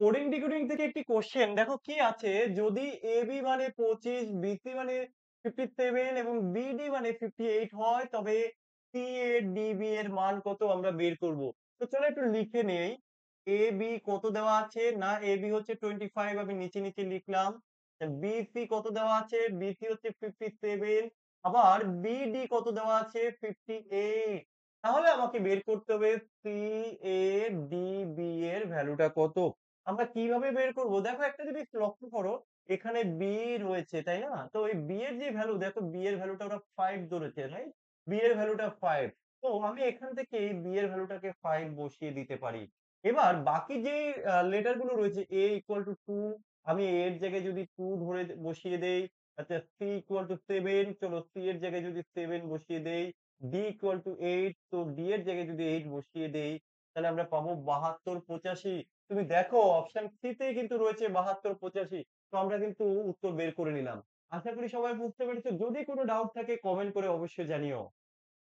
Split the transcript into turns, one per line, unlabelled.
Coding decoding থেকে একটি question দেখো কি আছে যদি এবি মানে 25 বিসি মানে 57 এবং বিডি মানে 58 হয় তবে সি এ ডিবি এর মান কত আমরা বের করব। তো চলো একটু লিখে নেই। এবি কত দেওয়া আছে না এবি হচ্ছে 25 আমি নিচে নিচে লিখলাম। বিসি কত দেওয়া আছে বিসি হচ্ছে 57 আবার বিডি কত দেওয়া আছে 58। তাহলে আমাকে বের করতে হবে সি এ ডিবি এর ভ্যালুটা কত। আমরা কিভাবে বের করব? দেখো একটা জিনিস লক্ষ্য করো, এখানে বি রয়েছে, তাই না? তো এই বি এর যে ভ্যালু দেখো বি এর ভ্যালুটা ওরা 5 ধরেছে, রাইট? বি এর ভ্যালুটা 5। তো আমি এখান থেকে বি এর ভ্যালুটাকে 5 বসিয়ে দিতে পারি। এবার বাকি যে লেটার গুলো রয়েছে a ইকুয়াল টু 2 আমি a এর জায়গায় যদি 2 ধরে বসিয়ে দেই, আচ্ছা c ইকুয়াল টু 7 চলো c এর জায়গায় যদি 7 বসিয়ে দেই, d ইকুয়াল টু 8 তো d এর জায়গায় যদি 8 বসিয়ে দেই, তাহলে আমরা পাবো 72 85। তুমি দেখো অপশন সি তেই কিন্তু রয়েছে 72 85। তো আমরা কিন্তু উত্তর বের করে নিলাম। আশা করি সবাই বুঝতে পেরেছো। যদি কোনো ডাউট থাকে কমেন্ট করে অবশ্যই জানিও।